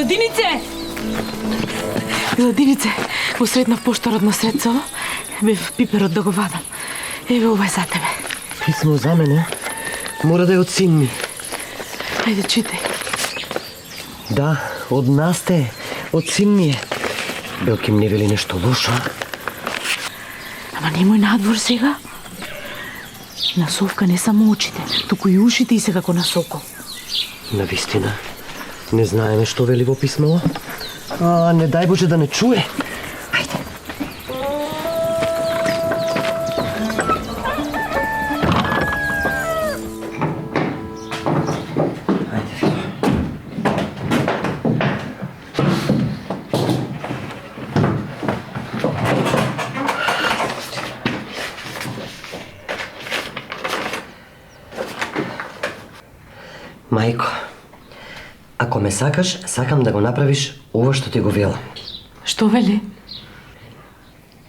Миладинице! Миладинице, го сретнав поштарот на Средцово. Бев пиперот да го вадам. Еве ова е за тебе. Писмо за мене? Мора да е од син ми. Ајде, читай. Да, од Насте, од син ми е. Белке ми не вели нешто лошо. Ама немој надвор сега. На Совка не само очите, туку и ушите и се како на Сокол. Навистина, не знаеме што вели во писмото. А, не дај Боже да не чуе. Ајде. Мајко, ако ме сакаш, сакам да го направиш ова што ти го велам. Што вели?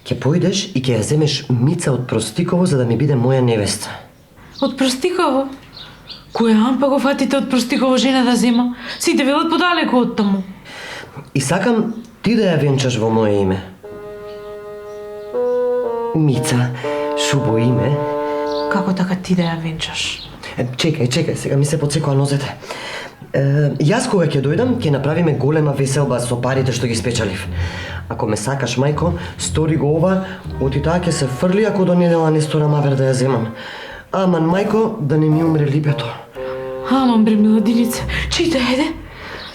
Ќе појдеш и ќе ја земеш Мица од Простиково за да ми биде моја невеста. Од Простиково? Која ампа го фатите од Простиково жена да зема? Сите велат подалеку од таму. И сакам ти да ја венчаш во моje име. Мица, шубо име. Како така ти да ја венчаш? Чекај, сега ми се подсекоа нозете. Јас кога ќе дојдам, ќе направиме голема веселба со парите што ги спечалив. Ако ме сакаш, мајко, стори го ова, оти таа ќе се фрли ако до недела не стора мавер да ја земам. Аман, мајко, да не ми умре либето. Аман, бре, Миладинице, читай, ајде.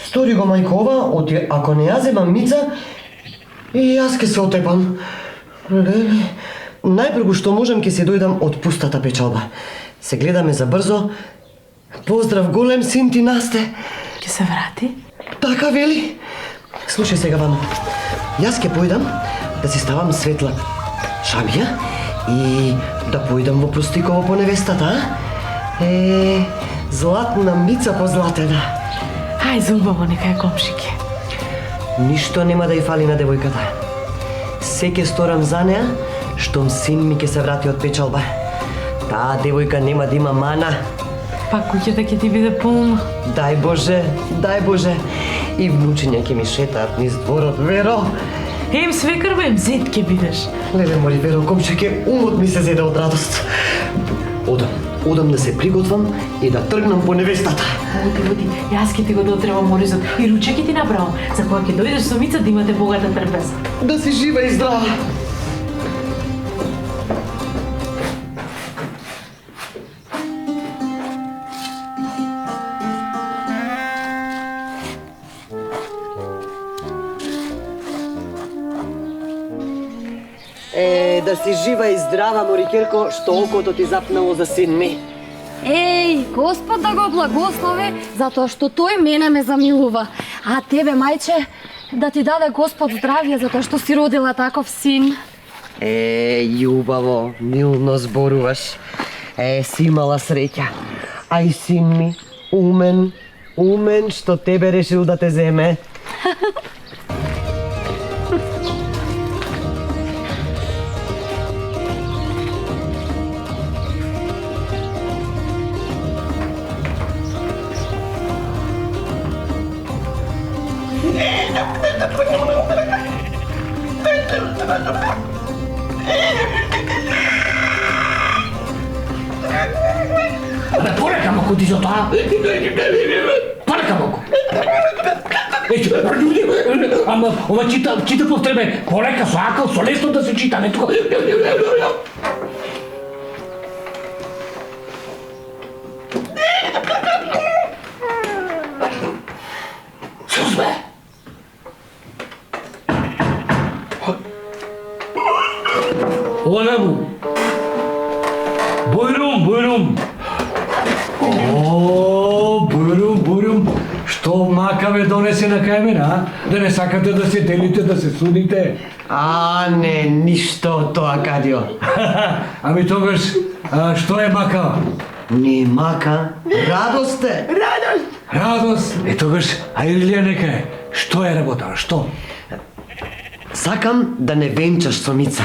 Стори го, мајко, ова, оти ако не ја земам Мица, и јас ќе се отепам. Леле, најпрво што можам ќе си дојдам од пустата печалба. Се гледаме за брзо. Поздрав, голем син ти Насте. Ќе се врати? Така вели. Слушај сега вам. Јас ќе појдам да си ставам светла шабија и да појдам во Простиково по невестата, а? Златна Мица позлатена. Ај, зубаво, нека е комшике. Ништо нема да ја фали на девојката. Се ќе сторам за неа, штом син ми ќе се врати од печалба. Таа девојка нема да има мана. Па куќата ќе ти биде полна. Дај Боже, дај Боже. И внучиња ќе ми шетаат низ дворот, Веро. Ем свекрва, ем зет ќе бидеш. Леле, моли Веро, комшике, умот ми се зеде од радост. Одам да се приготвам и да тргнам по невестата. Оди, јас ќе ти го дотребам оризот и руче ќе ти направам, за кога ќе дојдеш со Мица да имате богата трпеза. Да си жива и здрава. Да си жива и здрава, Морикерко, што окото ти запнало за син ми. Господ да го благослови, затоа што тој мене ме замилува. А тебе, мајче, да ти даде Господ здравје, затоа што си родила таков син. Љубаво, милно зборуваш. Си имала среќа. А и син ми, умен, што тебе решил да те земе. Полека малку ти за тоа. Полека малку. Ама ова чита повтребе. Полека со акал, со лесно да се чита, не тука. Се узме. Ова му. Бујрум. Бурум. Што мака ве донесе на кај мене, а? Да не сакате да се делите, да се судите? Не, ништо од тоа, Кадио. Ами тогаш, што е мака? Не мака, радост е. Радост? Тогаш, Илија нека е. Што е работа, што? Сакам да не венчаш со Мица.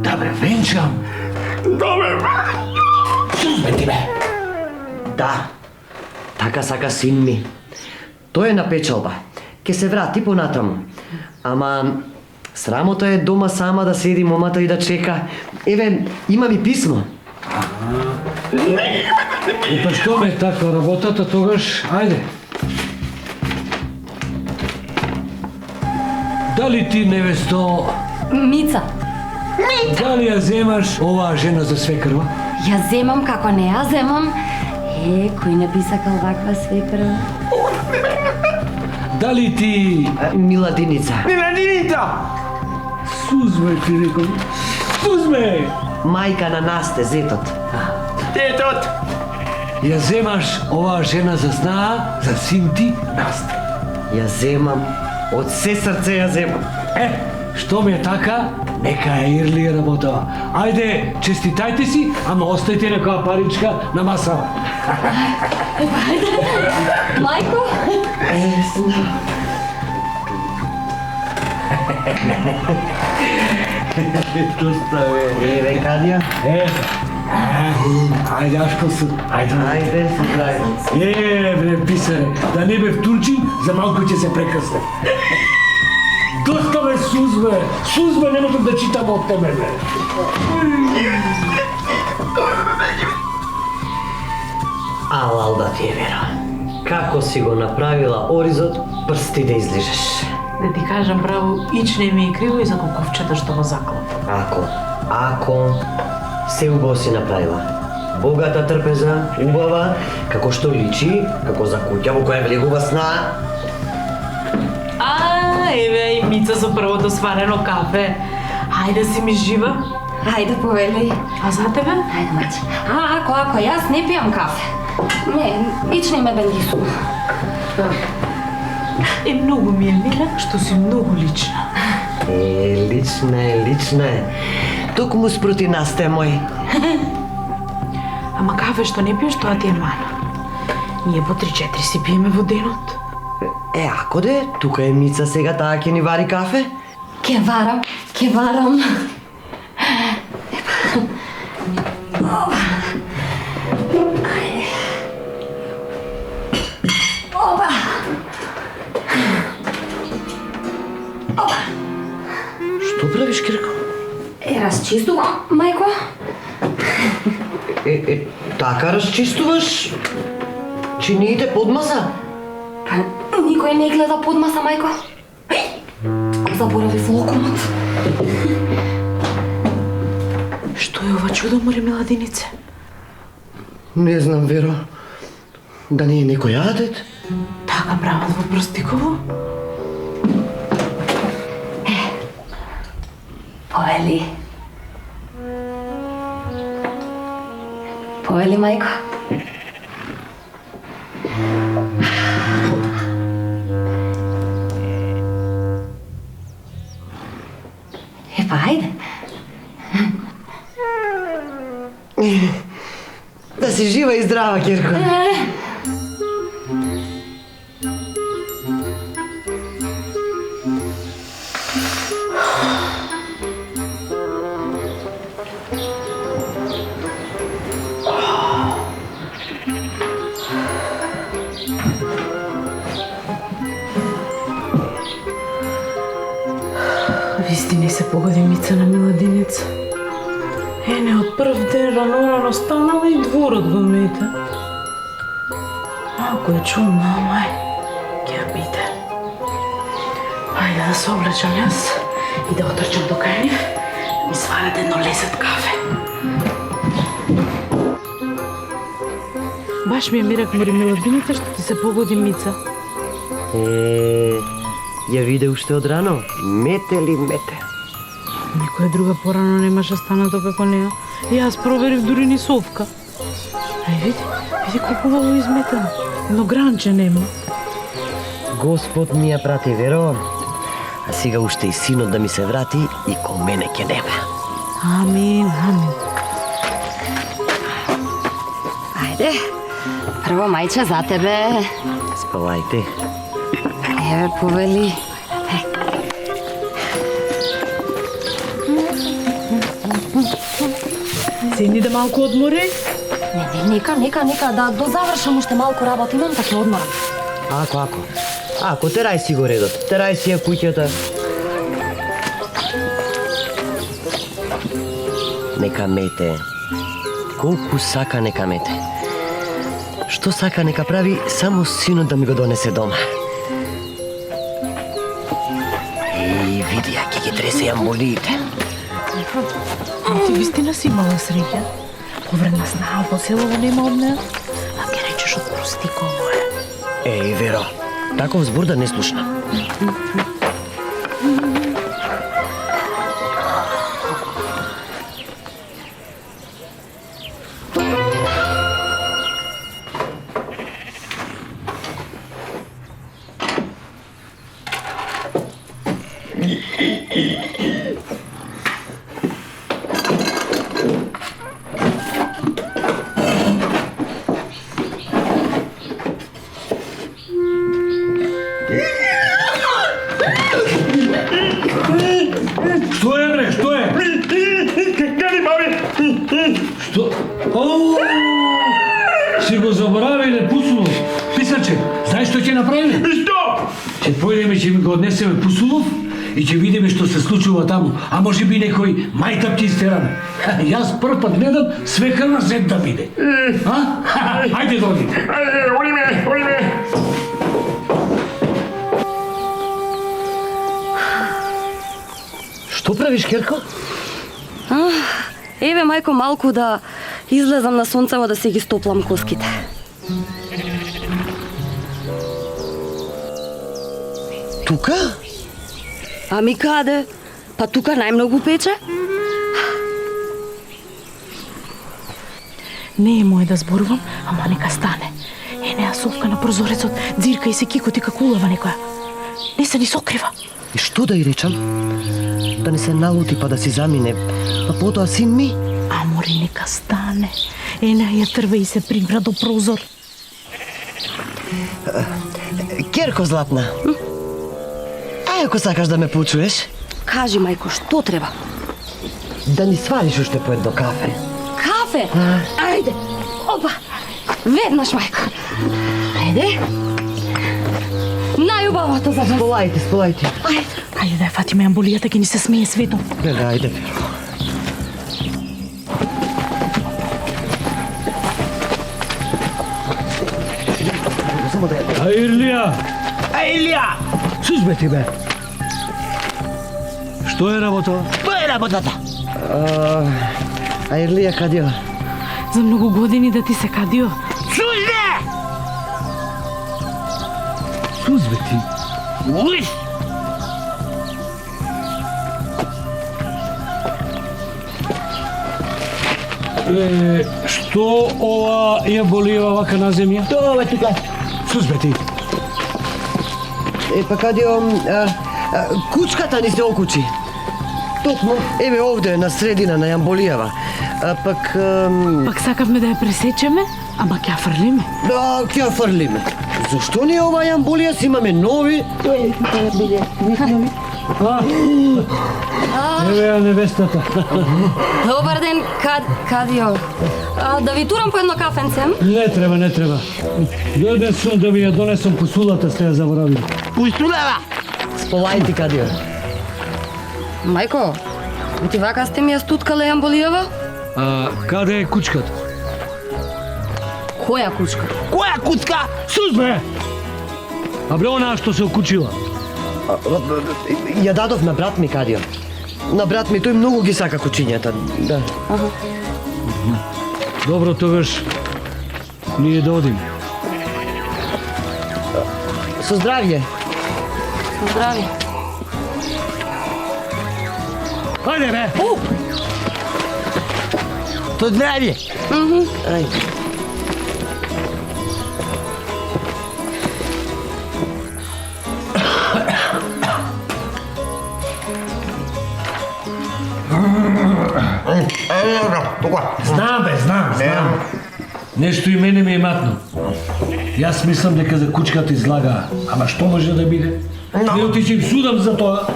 Да бе, венчам. Сузме ти бе. Да, така сака син ми. Тој е на печалба. Ке се врати понатаму. Ама срамота е дома сама да седи момата и да чека. Еве, има ми писмо. Па што ме така работата тогаш? Ајде. Дали ти, невесто, Мица, дали ја земаш оваа жена за свекрва? ја земам како не ја земам. Кој не би сакал ваква свекрва? Дали ти... Миладиница. Сузме ти рекол. Сузме! Мајка на Насте, зетот. Ја земаш оваа жена за снаа, за син ти, Насте. Ја земам. Од се срце ја земам. Што ми е така, нека е Ирли работава. Ајде, честитајте си, ама остајте некоја паричка на масава. Мајко? Еве, Кадија. Ајде, Ашко се. Ајде. Ајде, се здрави. Бре, писаре, да не бев турчин, за малку ќе се прекъсне. Доста ме сузме. Сузме, не можам да читам од тебе, бе. Алал да ти е вера. Како си го направила оризот, прсти да излижеш. Да ти кажам право, ич не ми е криво и за коковчето што го заклав. Ако, се убаво си направила. Богата трпеза, убава, како што личи, како за куќа во која влегува сна. Еве и Мица со првото сварено кафе. Ајде си ми жива. Ајде, повели. А за тебе? Ајде, мајче. Ако, јас не пијам кафе. Не, ич не ме бендисува. Многу ми е мила, што си многу лична. Лична е. Токму спроти Насте, мој. Ама кафе што не пиеш, тоа ти е мана. Ние по 3-4 си пиеме во денот. Ако де, тука е Мица сега, таа ќе ни вари кафе. Ке варам. Оба. Што правиш, Кирко? Расчистувам, мајко. Така расчистуваш? Чиниите под маса? Никој не гледа под маса, мајко. Заборавив локомот. Што е ова чудо, море миладинице? Не знам, Веро. Да не е некој јадет? Така прават во Простиково? Повели. Повели, мајко. Па, ајде. Да си жива и здрава, Кирко. Вистина се погоди Мица на миладиница. Не од прв ден рано станала и дворот го мете. Ако е чудна, мај, ќе ја биде. Ајде да се облечам јас и да отрчам до кај нив, да ми сварат едно лесет кафе. Баш ми е мирак, море миладиница, што ти се погоди Мица. Ја виде уште од рано. Мете ли мете? Никоја друга порано немаше станато како неа. Јас проверив дури ни совка. Види колку убаво изметено. Едно гранче нема. Господ ми ја прати, Веро. А сега уште и синот да ми се врати и кон мене ќе нема. Амин. Ајде. Прво, мајче, за тебе. Спавајте. Еве, повели. седни да малку одмори. Не, нека, да дозавршам уште малку работа имам, па ќе одморам. Ако, терај си го редот, терај си ја куќата. Нека мете. Колку сака нека мете. Што сака нека прави, само синот да ми го донесе дома. И види, ја ќе ги тресе јамболиите. Ти вистина си имала среќа. Повредна снага по селово нема од неа, а ќе речеш од простиково е. Еј, Веро, таков збор да не слушнам. Што е, бре, што е? Кади, баби? Што? О! Си го заборавиле пусулов. Писаче, знаеш што ќе направиме? Што? Ќе појдеме, ќе ми го однесеме пусулов и ќе видиме што се случува таму. А може би некој мајтап ќе истераме. Јас прв пат гледам свека на зет да биде. А? Ајде доди. Ориме. Што правиш, Керко? Еве, мајко, малку да излезам на сонцево да се ги стоплам коските. Тука? Ами каде? Па тука најмногу пече. Не е мој да зборувам, ама нека стане. Неа совка на прозорецот, дзирка и се кикоти како улава некоја. Не се ни сокрива. И што да ја речам? Да не се налути па да си замине, па потоа син ми? Амори, нека стане. Неа ја трва и се прибра до прозор. Керко, златна. Ај, ако сакаш да ме почуеш, Кажи, мајко, што треба? да ни свалиш уште по едно кафе. Кафе? Ајде. Опа. Веднаш, мајко. Ајде. Најубавото за вас. Сполајте. Ајде да ја фатиме амбулијата, ќе ни се смее свето. Ајде, Веро. Само да ја... Ајлија! Сузбе ти, бе! Што е работа? А Ирлија кадио? За многу години да ти се кадио. Сузбе ти? Што ова ја болива вака на земја? Тоа тука. Сузбе ти? Па кадио, кучката ни се окучи. Токму, еве овде, на средина на јамболијава. Пак... Пак сакавме да ја пресечеме, ама ќе ја фрлиме. Да, ќе ја фрлиме. Зошто ни ова јамболија, си имаме нови? Еве ја невестата. Добар ден, кадио. Да ви турам по едно кафенце? Не треба. Дојден сум да ви ја донесам пусулата, сте ја заборавили. Сполајте, кадио. Мајко, ти вака сте ми ја стуткале јамболијава? Каде е кучката? Која кучка? Сузбе! А бре, онаа што се окучила. Ја дадов на брат ми, кадио. На брат ми, тој многу ги сака кучињата. Да. Добро, тогаш ние да одиме. Со здравје. Здрави. Ајде, бе! Со здравје. Ај. Знам. Нешто и мене ми е матно. Јас мислам дека за кучката излага, ама што може да биде? Не отичи судам за тоа.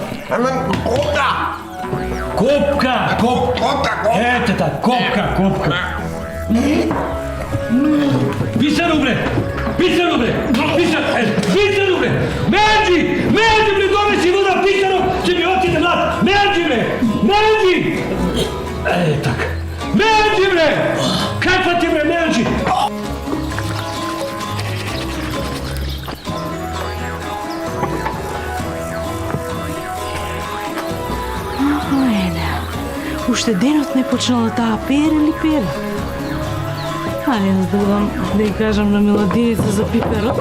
Копка! Ете та, копка! Писано бре! Мерджи, бре, донеси вода, писано, че ми отиде млад! Мерджи! Така. Мерджи, бре! Каква ти, бре, Мерджи? Уште денот не почнала таа пере. Али јас да ја кажам на Миладиница за пиперот.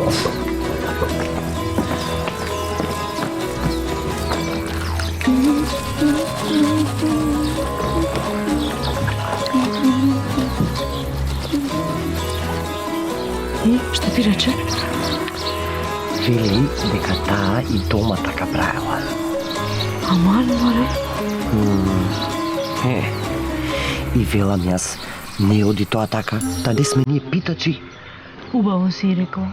И, што ти рече? Вели дека таа и дома така правила. Аман, море? И велам јас, не оди тоа така, та не сме ние питачи. Убаво си рекла.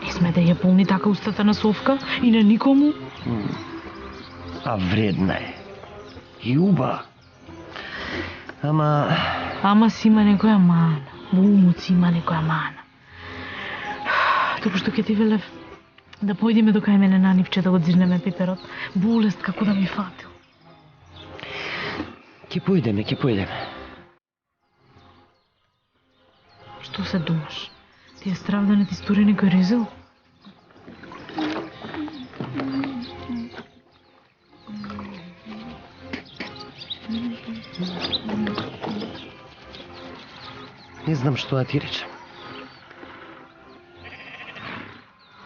Не сме да ја полни така устата на Совка и на никому. А вредна е. И уба. Ама си има некоја мана. Во умот си има некоја мана. Тоа што ќе ти велев да појдеме до кај мене на нивче да го дзирнеме пиперот. Болест како да ми фатил. Ќе појдеме. Што се думаш? Ти е страв да не ти стори некој резил? Не знам што да ти речем.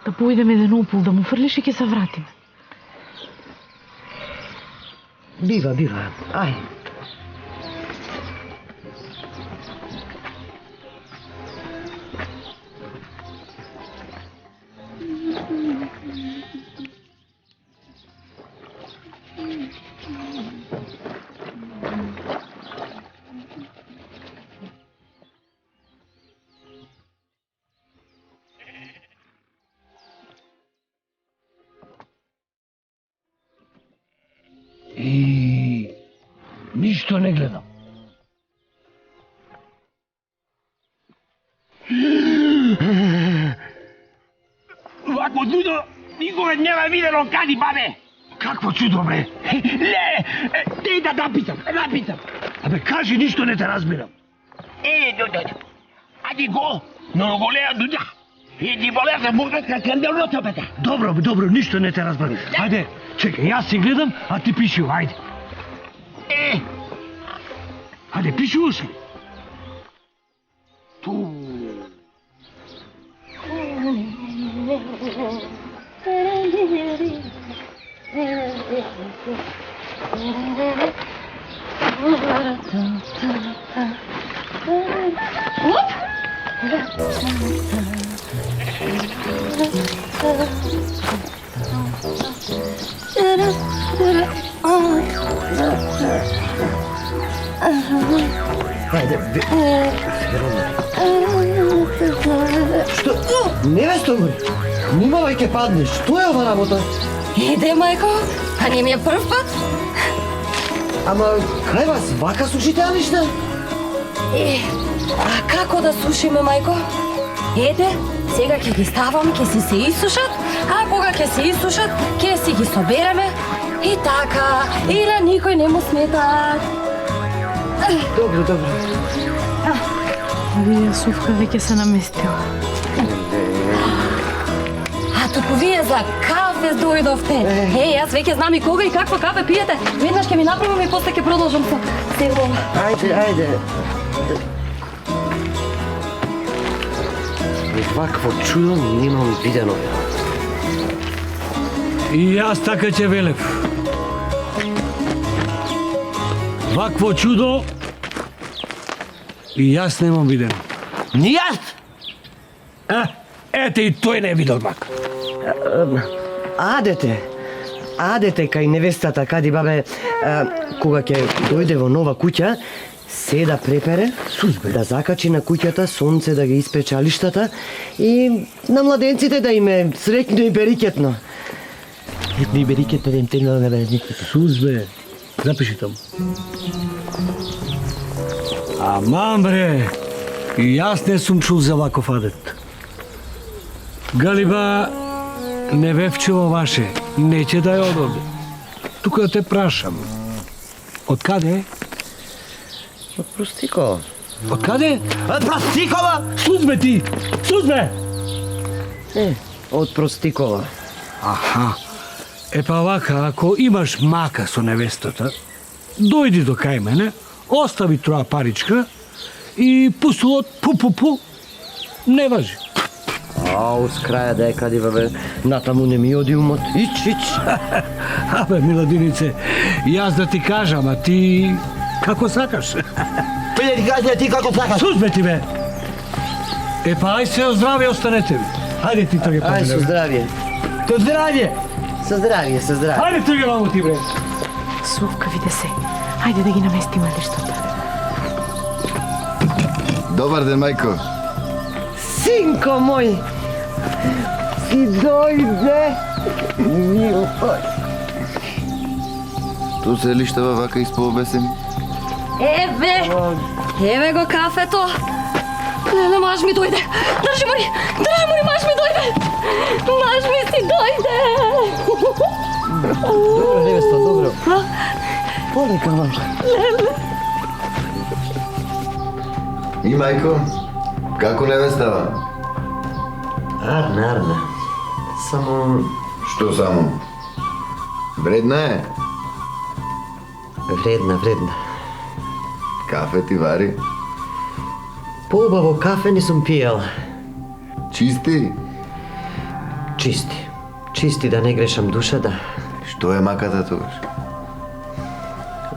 Да појдеме денопол, да му фрлиш и ќе се вратиме. Бива. Ај. И ништо не гледам. Вако чудо никога нема видено кади, бабе. Какво чудо, бре? Ле, те да напитам. Абе, кажи, ништо не те разбирам. Дојде. Ади го, но го леа дуѓа. И ти болеа се мога кандел топета. Добро, ништо не те разбирам. Ајде, чекај, јас си гледам, а ти пиши, ајде. Ајде, пишуваш ли? Ту. Ајде, Што? Невесто мој, внимавај ќе паднеш. Што е ова работа? Иде, мајко, а не ми е прв пат? Ама, кај вас, вака сушите ништа? А како да сушиме, мајко? Ете, сега ќе ги ставам, ќе си се исушат, а кога ќе се исушат, ќе си ги собереме. И така, и на никој не му сметаат. Добро. Вие, Совка, веќе се наместила. А туку вие за кафе дојдовте. Јас веќе знам и кога и каква кафе пиете. Веднаш ќе ми направам и после ќе продолжам со сего. Ајде. Вакво чудо немам видено. И јас така ќе велев. Вакво чудо и јас немам видено. Ни јас! Ете и тој не видел вак. Адете кај невестата, кади бабе, кога ќе дојде во нова куќа, се да препере, да закачи на куќата сонце да ги испече алиштата и на младенците да им е среќно и берикетно. Сузбе, Запиши таму. Аман бре, и јас не сум чул за ваков адет. Галиба Невевчево ваше, неќе да ја ододе. Тука да те прашам. Од каде? Од Простикова. Од каде? Од Простикова? Сузбе ти! Сузбе! Од Простикова. Аха. Е па вака, ако имаш мака со невестата, дојди до кај мене, остави троа паричка и пустулот пу-пу-пу не важи. Ау, с краја да е кади бе, натаму не ми оди умот. Ич. Абе, миладинице, јас да ти кажам, а ти како сакаш. Пиле ти кажа ти како сакаш. Сузбе ти бе! Е па ај се оздраве останете ви. Ајде ти трге по Ај, со мене. здравје. Со здравје! Со здравје, со здравје. Ајде трге мамо ти бре. Совка, виде се. Ајде да ги наместиме нештата. Добар ден, мајко. Синко мој, си дојде. Милој. Ту се лиштава вака испообесен. Еве го кафето. Леле, маж ми дојде. Држи мори, маж ми дојде. Маж ми си дојде. Добро, невеста, добро. Полека, маж. И мајко, како невестава? Арна. Само Што само? Вредна е? вредна. Кафе ти вари? Поубаво кафе не сум пиел. Чисти? Чисти да не грешам душата. Што е маката тогаш?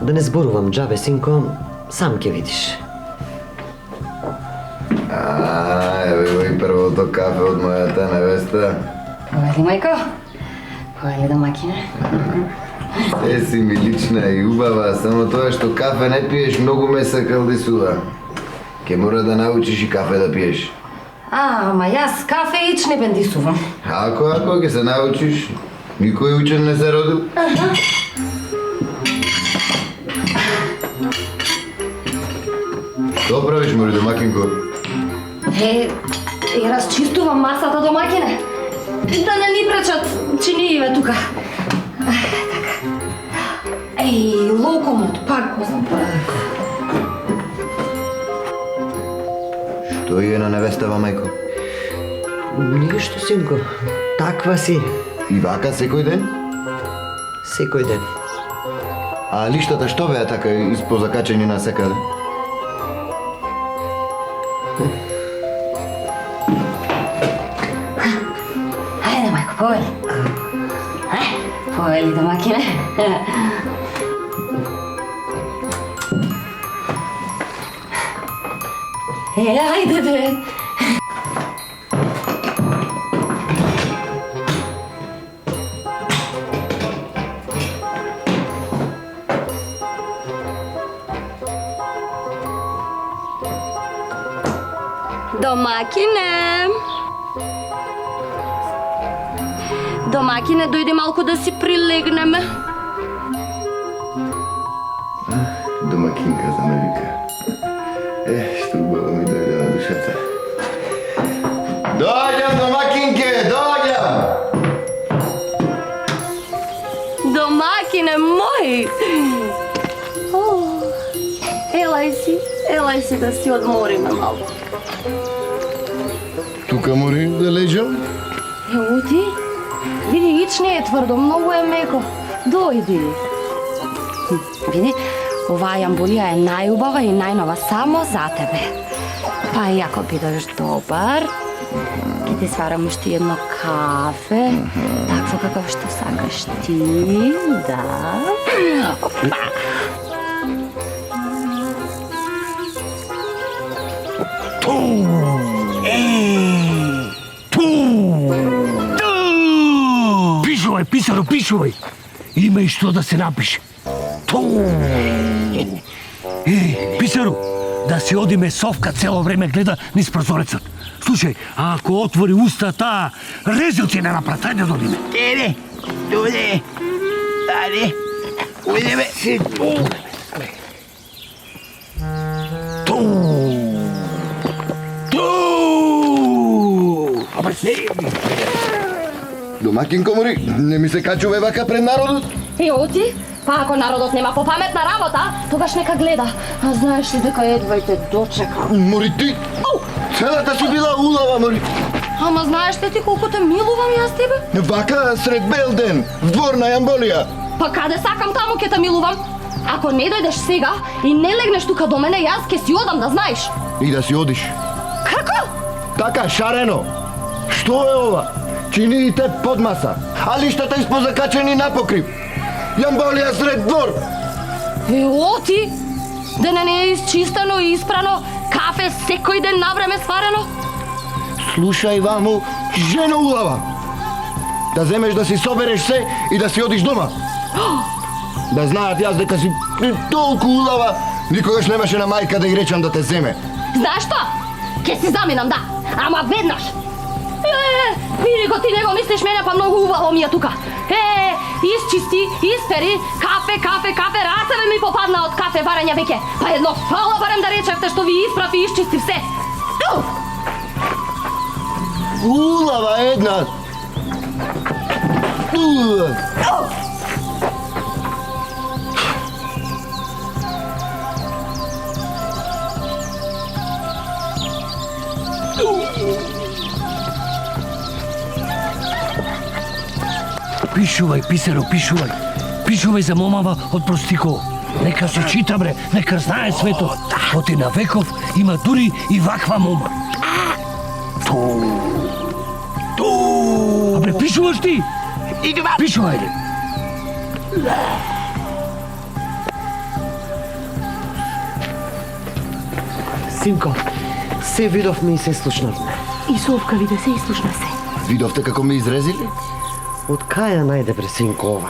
Да не зборувам џабе, синко, сам ќе видиш. Еве го и првото кафе од мојата невеста. Повели, мајко. Повели домакине. Е си ми лична и убава, само тоа што кафе не пиеш многу ме се калдисува. Ке мора да научиш и кафе да пиеш. Ама јас кафе ич не бендисувам. Ако ќе се научиш, никој учен не се родил. Што правиш, мори домакинко? И разчистувам масата домакине. Да не ни пречат чинииве тука. Така. Локомот, пак го забравив. Што е на невестава, мајко? Ништо, синко. Таква си. И вака секој ден? Секој ден. А лиштата што беа така испозакачени на секаде? Ајде, мајко, повели. Повели домакине. Ајде бе. Домакине, дојди малку да си прилегнеме. Домакинка за ме вика. Што убаво ми дојде на душата. Дојдам, домакинке, дојдам! Домакине мој! Елај си да си одмориме малку. Тука мори да лежам? Оди, види, ич не е тврдо, многу е меко. Дојди. Види, оваа јамбулија е најубава и најнова само за тебе. Па и ако бидеш добар, ќе ти сварам уште едно кафе, такво каков што сакаш ти, да. Опа. Пишувај, писаро, пишувај. Има и што да се напише. Писаро, да се одиме Совка цело време гледа низ прозорецот. Слушај, а ако отвори уста таа, резил ти не напрат, ајде да одиме. Дојде. Ајде. Ојде бе. Абе се. Домакин комори, не ми се качува вака пред народот? Оти, па ако народот нема попаметна работа, тогаш нека гледа. А знаеш ли дека едва и те дочека? Мори ти, целата си била улава, мори. Ама знаеш ли ти колку те милувам јас тебе? Вака сред бел ден, в двор на Јамболија. Па каде сакам таму ќе те милувам? Ако не дојдеш сега и не легнеш тука до мене, јас ќе си одам, да знаеш. И да си одиш. Како? Така, шарено. Што е ова? Чини и те под маса, а лиштата испозакачени на покрив. Јамболија сред двор. Оти, дене не е изчистено и испрано, кафе секој ден навреме сварено. Слушај ваму, жено улава. Да земеш да си собереш се и да си одиш дома. Да знаат јас дека си толку улава, никогаш немаше на мајка да ја речам да те земе. Знаеш што? Ке си заминам, да, ама веднаш. Види го ти не го мислиш мене, па многу убаво ми е тука. Исчисти, испери, кафе, рацеве ми попадна од кафе варење веќе. Па едно фала барем да речевте што ви исправ и исчистив се. Улава една. Пишувај, писаро, пишувај. Пишувај за момава од Простико. Нека се чита, бре, нека знае светот. Оти на веков има дури и ваква мома. Абре, пишуваш ти? Пишувај, ли? Синко, се видовме и се слушнавме. И Совка виде се и слушна се. Видовте како ме изрезили? Од кај ја најде бре синко ова?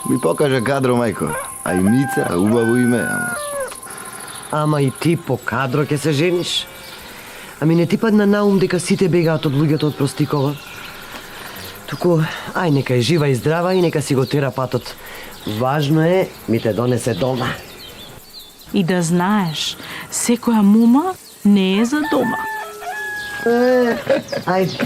Ми покажа кадро, мајко. А и Мица, убаво име, ама. Ама и ти по кадро ќе се жениш? Ами не ти падна на ум дека сите бегаат од луѓето од Простикова? Туку, ај нека е жива и здрава и нека си го тера патот. Важно е ми те донесе дома. И да знаеш, секоја мума не е за дома. Ајде.